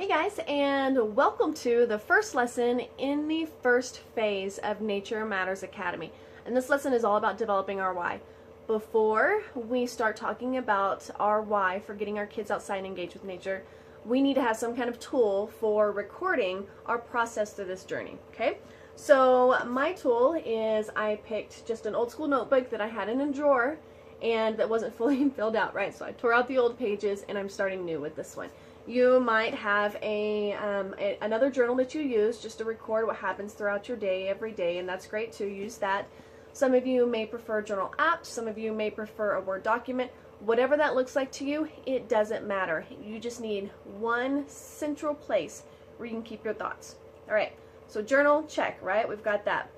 Hey guys, and welcome to the first lesson in the first phase of Nature Matters Academy. And this lesson is all about developing our why. Before we start talking about our why for getting our kids outside and engaged with nature, we need to have some kind of tool for recording our process through this journey, okay? So my tool is I picked just an old school notebook that I had in a drawer and that wasn't fully filled out, right? So I tore out the old pages and I'm starting new with this one. You might have another journal that you use just to record what happens throughout your day every day, and that's great too. Use that. Some of you may prefer journal apps. Some of you may prefer a Word document. Whatever that looks like to you, it doesn't matter. You just need one central place where you can keep your thoughts. All right, so journal, check, right? We've got that.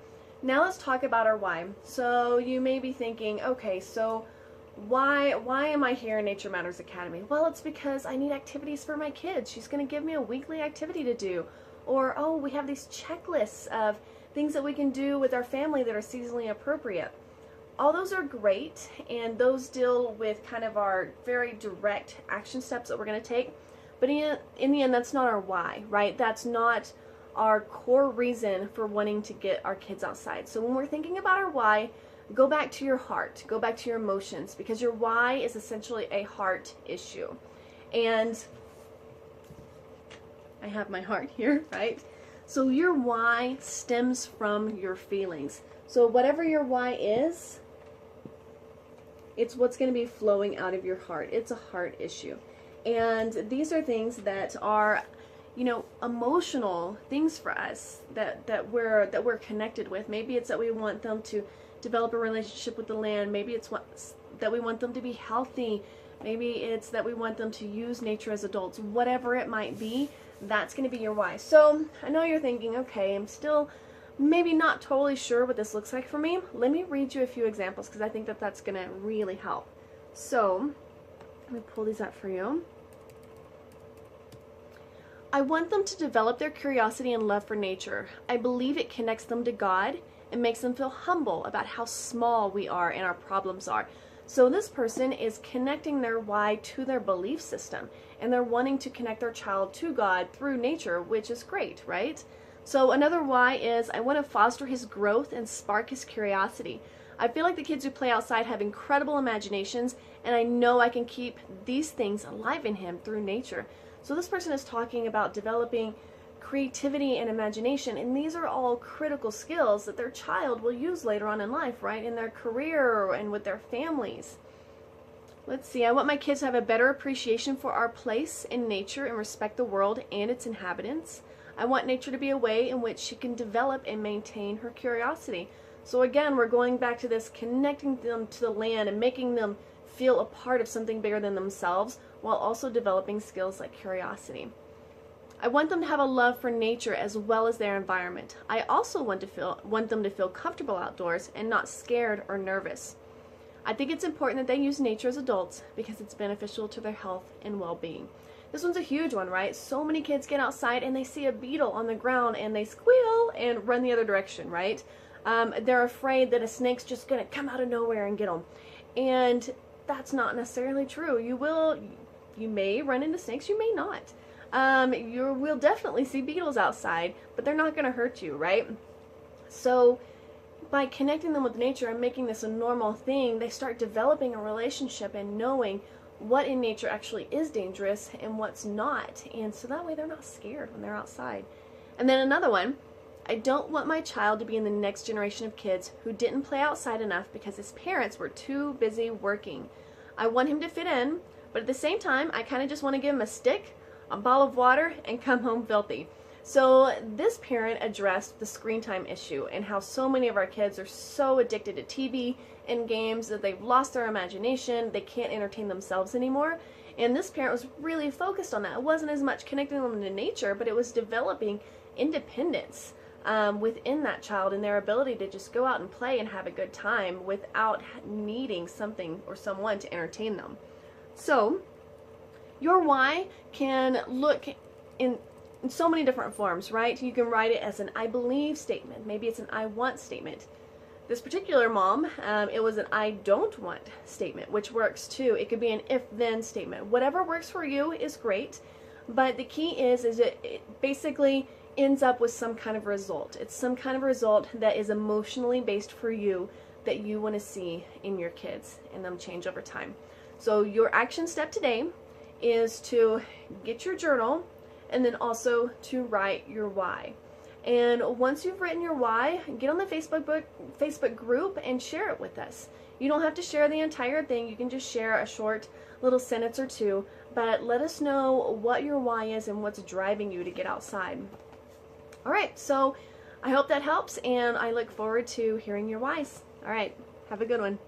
Now let's talk about our why. So you may be thinking, okay, so why am I here in Nature Matters Academy? Well, it's because I need activities for my kids. She's going to give me a weekly activity to do. Or, oh, we have these checklists of things that we can do with our family that are seasonally appropriate. All those are great, and those deal with kind of our very direct action steps that we're going to take. But in the end, that's not our why, right? That's not our core reason for wanting to get our kids outside. So when we're thinking about our why, go back to your heart, go back to your emotions, because your why is essentially a heart issue. And I have my heart here, right? So your why stems from your feelings. So whatever your why is, it's what's going to be flowing out of your heart. It's a heart issue. And these are things that are, emotional things for us that we're connected with. Maybe it's that we want them to develop a relationship with the land. Maybe it's that we want them to be healthy. Maybe it's that we want them to use nature as adults. Whatever it might be, that's going to be your why. So I know you're thinking, okay, I'm still maybe not totally sure what this looks like for me. Let me read you a few examples because I think that that's going to really help. So let me pull these up for you. I want them to develop their curiosity and love for nature. I believe it connects them to God and makes them feel humble about how small we are and our problems are. So this person is connecting their why to their belief system, and they're wanting to connect their child to God through nature, which is great, right? So another why is I want to foster his growth and spark his curiosity. I feel like the kids who play outside have incredible imaginations, and I know I can keep these things alive in him through nature. So this person is talking about developing creativity and imagination, and these are all critical skills that their child will use later on in life, right, in their career and with their families. Let's see, I want my kids to have a better appreciation for our place in nature and respect the world and its inhabitants. I want nature to be a way in which she can develop and maintain her curiosity. So again, we're going back to this connecting them to the land and making them feel a part of something bigger than themselves while also developing skills like curiosity. I want them to have a love for nature as well as their environment. I also want them to feel comfortable outdoors and not scared or nervous. I think it's important that they use nature as adults because it's beneficial to their health and well-being. This one's a huge one, right? So many kids get outside and they see a beetle on the ground and they squeal and run the other direction, right? They're afraid that a snake's just going to come out of nowhere and get them. And that's not necessarily true. You may run into snakes, you may not. You will definitely see beetles outside, but they're not going to hurt you, right? So by connecting them with nature and making this a normal thing, they start developing a relationship and knowing what in nature actually is dangerous and what's not. And so that way they're not scared when they're outside. And then another one, I don't want my child to be in the next generation of kids who didn't play outside enough because his parents were too busy working. I want him to fit in, but at the same time, I kind of just want to give him a stick, a bottle of water, and come home filthy. So this parent addressed the screen time issue and how so many of our kids are so addicted to TV and games that they've lost their imagination, they can't entertain themselves anymore. And this parent was really focused on that. It wasn't as much connecting them to nature, but it was developing independence within that child and their ability to just go out and play and have a good time without needing something or someone to entertain them. So your why can look in so many different forms, right? You can write it as an I believe statement. Maybe it's an I want statement. This particular mom, it was an I don't want statement, which works too. It could be an if then statement. Whatever works for you is great. But the key is it basically ends up with some kind of result. It's some kind of result that is emotionally based for you, that you want to see in your kids and them change over time. So your action step today is to get your journal and then also to write your why. And once you've written your why, get on the Facebook group and share it with us. You don't have to share the entire thing. You can just share a short little sentence or two, but let us know what your why is and what's driving you to get outside. All right, so I hope that helps, and I look forward to hearing your whys. All right, have a good one.